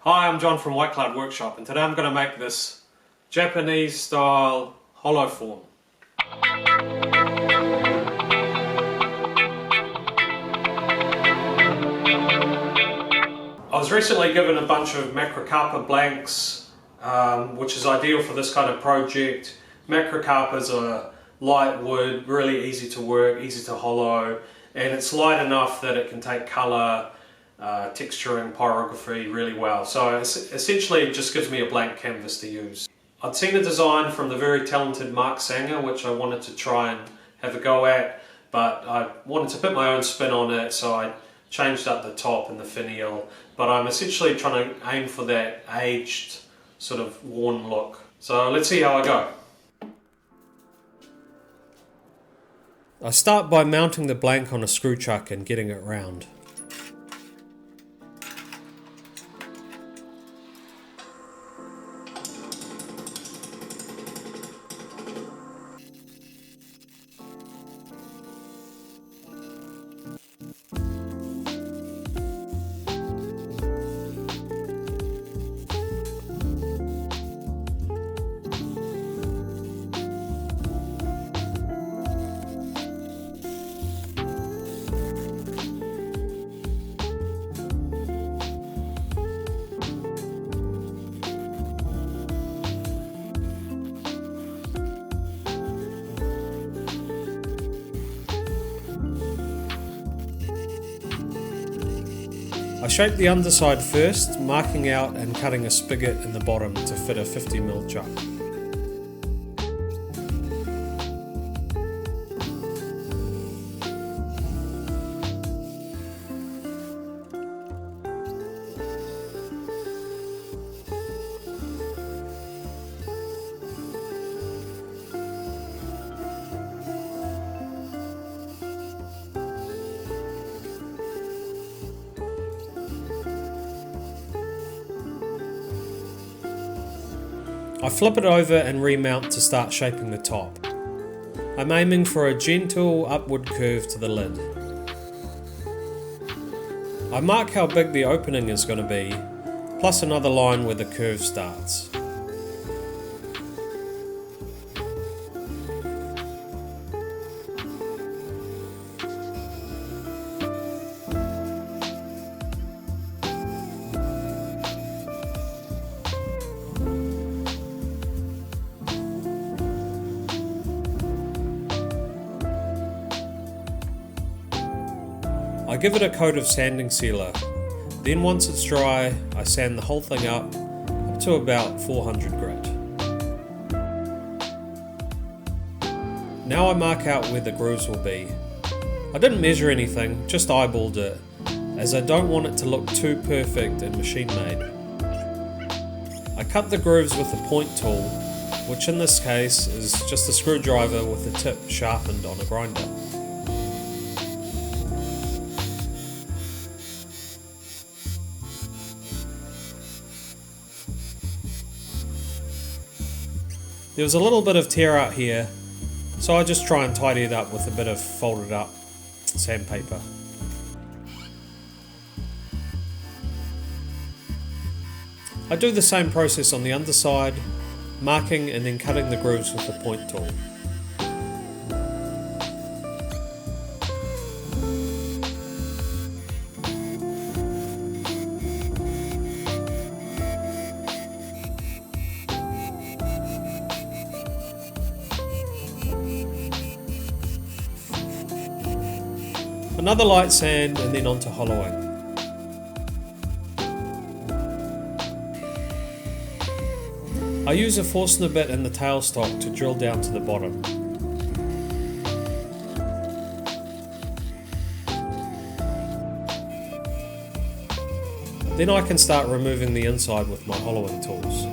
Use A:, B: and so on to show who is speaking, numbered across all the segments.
A: Hi, I'm John from White Cloud Workshop, and today I'm going to make this Japanese style hollow form. I was recently given a bunch of macrocarpa blanks, which is ideal for this kind of project. Macrocarpas are light wood, really easy to work, easy to hollow, and it's light enough that it can take colour, texturing, pyrography really well. So essentially it just gives me a blank canvas to use. I'd seen a design from the very talented Mark Sanger which I wanted to try and have a go at, but I wanted to put my own spin on it, so I changed up the top and the finial, but I'm essentially trying to aim for that aged, sort of worn look. So let's see how I go. I start by mounting the blank on a screw chuck and getting it round. I shape the underside first, marking out and cutting a spigot in the bottom to fit a 50mm chuck. I flip it over and remount to start shaping the top. I'm aiming for a gentle upward curve to the lid. I mark how big the opening is going to be, plus another line where the curve starts. I give it a coat of sanding sealer, then once it's dry I sand the whole thing up to about 400 grit. Now I mark out where the grooves will be. I didn't measure anything, just eyeballed it, as I don't want it to look too perfect and machine made. I cut the grooves with a point tool, which in this case is just a screwdriver with the tip sharpened on a grinder. There was a little bit of tear out here, so I just try and tidy it up with a bit of folded up sandpaper. I do the same process on the underside, marking and then cutting the grooves with the point tool. Another light sand and then onto hollowing. I use a Forstner bit in the tailstock to drill down to the bottom. Then I can start removing the inside with my hollowing tools.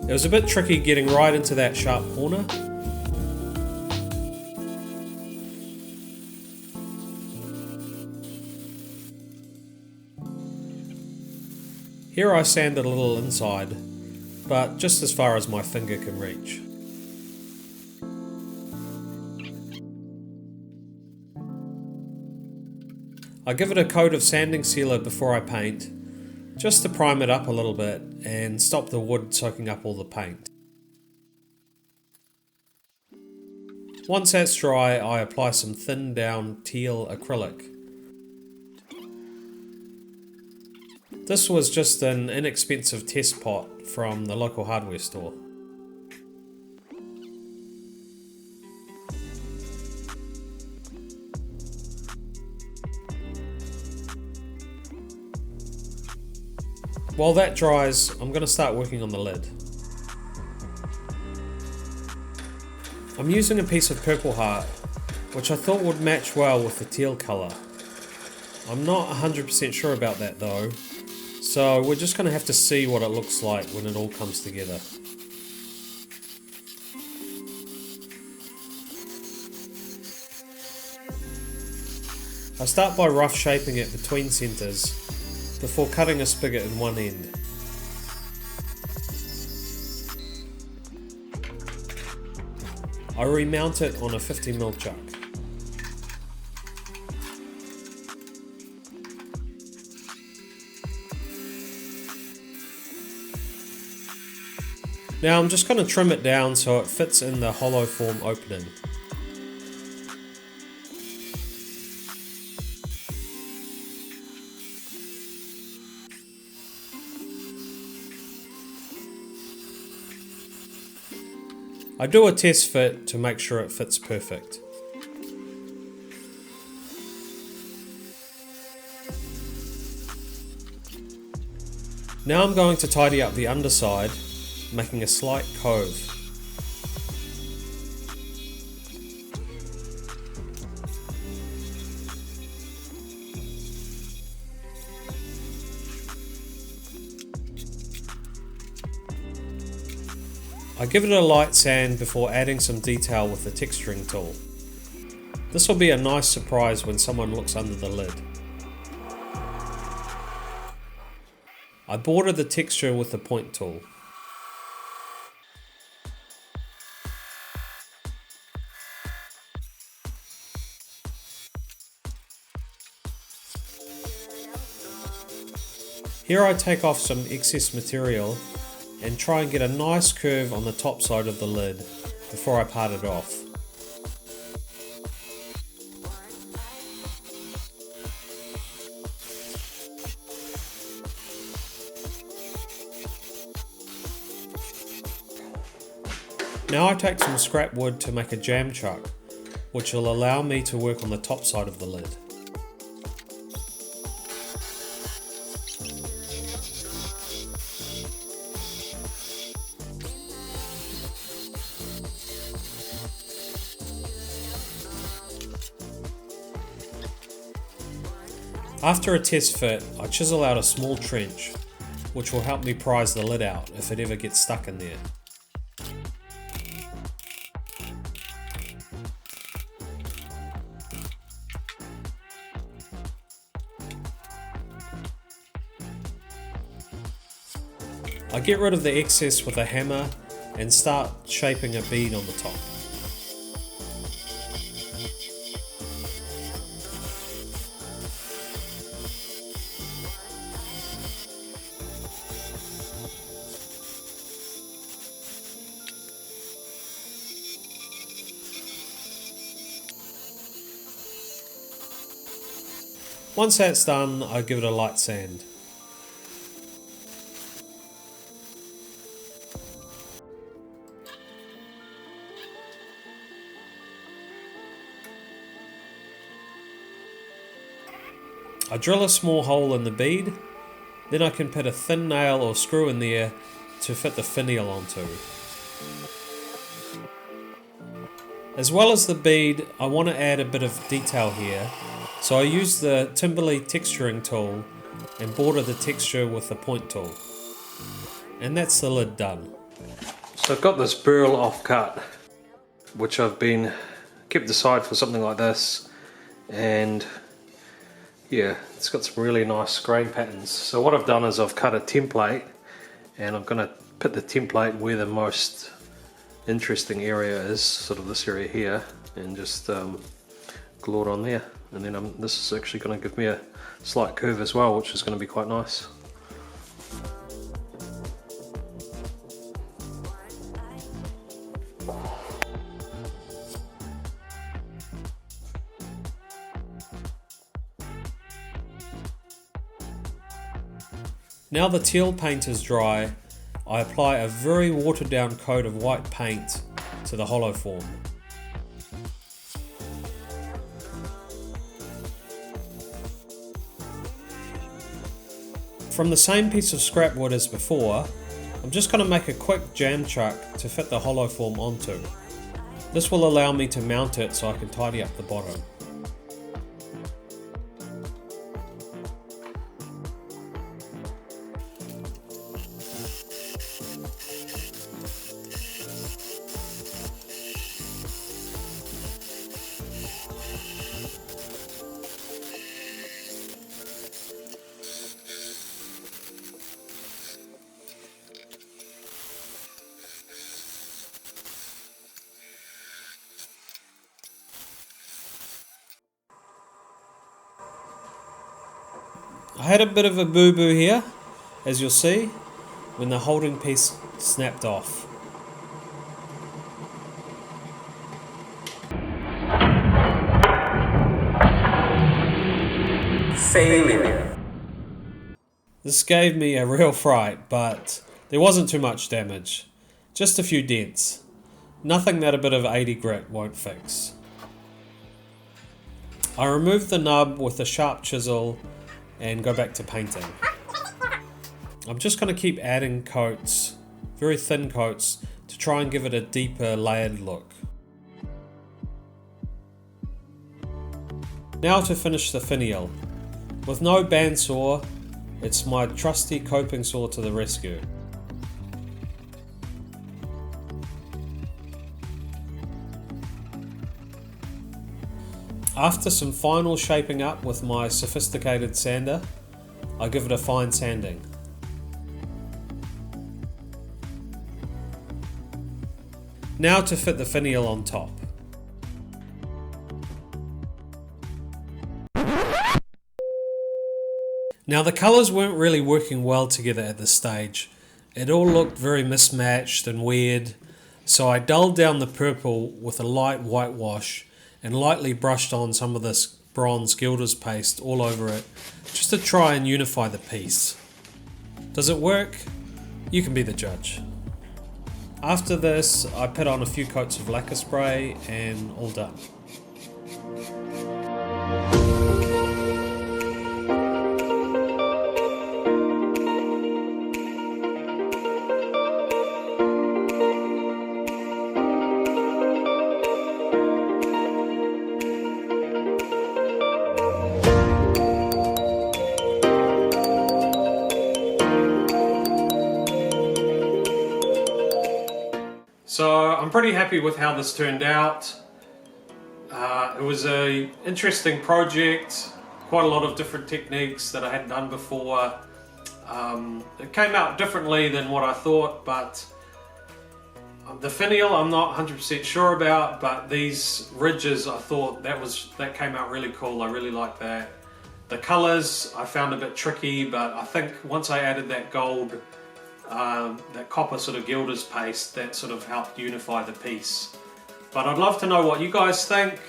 A: It was a bit tricky getting right into that sharp corner. Here I sanded a little inside, but just as far as my finger can reach. I give it a coat of sanding sealer before I paint, just to prime it up a little bit and stop the wood soaking up all the paint. Once that's dry, I apply some thinned down teal acrylic. This was just an inexpensive test pot from the local hardware store. While that dries, I'm going to start working on the lid. I'm using a piece of purple heart, which I thought would match well with the teal colour. I'm not 100% sure about that though, so we're just going to have to see what it looks like when it all comes together. I start by rough shaping it between centres before cutting a spigot in one end. I remount it on a 50mm chuck. Now I'm just going to trim it down so it fits in the hollow form opening. I do a test fit to make sure it fits perfect. Now I'm going to tidy up the underside, making a slight cove. I give it a light sand before adding some detail with the texturing tool. This will be a nice surprise when someone looks under the lid. I border the texture with the point tool. Here I take off some excess material and try and get a nice curve on the top side of the lid before I part it off. Now I take some scrap wood to make a jam chuck, which will allow me to work on the top side of the lid. After a test fit, I chisel out a small trench, which will help me prise the lid out if it ever gets stuck in there. I get rid of the excess with a hammer and start shaping a bead on the top. Once that's done, I give it a light sand. I drill a small hole in the bead, then I can put a thin nail or screw in there to fit the finial onto. As well as the bead, I want to add a bit of detail here, so I use the Timberly texturing tool and border the texture with the point tool. And that's the lid done. So I've got this burl offcut, which I've been kept aside for something like this, and Yeah, it's got some really nice grain patterns. So what I've done is I've cut a template, and I'm going to put the template where the most interesting area is, sort of this area here, and just glue it on there. And then this is actually going to give me a slight curve as well, which is going to be quite nice. Now the teal paint is dry, I apply a very watered down coat of white paint to the hollow form. From the same piece of scrap wood as before, I'm just going to make a quick jam chuck to fit the hollow form onto. This will allow me to mount it so I can tidy up the bottom. I had a bit of a boo-boo here, as you'll see, when the holding piece snapped off.
B: Failure.
A: This gave me a real fright, but there wasn't too much damage. Just a few dents. Nothing that a bit of 80 grit won't fix. I removed the nub with a sharp chisel and go back to painting. I'm just going to keep adding coats, very thin coats, to try and give it a deeper layered look. Now to finish the finial. With no bandsaw, it's my trusty coping saw to the rescue. After some final shaping up with my sophisticated sander, I give it a fine sanding. Now to fit the finial on top. Now the colours weren't really working well together at this stage. It all looked very mismatched and weird, so I dulled down the purple with a light whitewash and lightly brushed on some of this bronze gilder's paste all over it, just to try and unify the piece. Does it work? You can be the judge. After this, I put on a few coats of lacquer spray and all done. So I'm pretty happy with how this turned out. It was an interesting project, quite a lot of different techniques that I hadn't done before. It came out differently than what I thought, but the finial I'm not 100% sure about, but these ridges I thought that came out really cool. I really like that. The colours I found a bit tricky, but I think once I added that gold, that copper sort of gilder's paste, that sort of helped unify the piece. But I'd love to know what you guys think.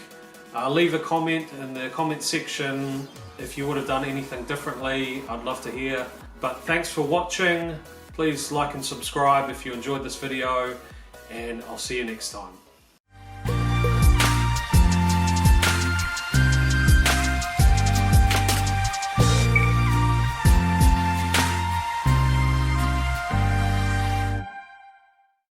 A: Leave a comment in the comment section if you would have done anything differently. I'd love to hear. But thanks for watching. Please like and subscribe if you enjoyed this video, and I'll see you next time.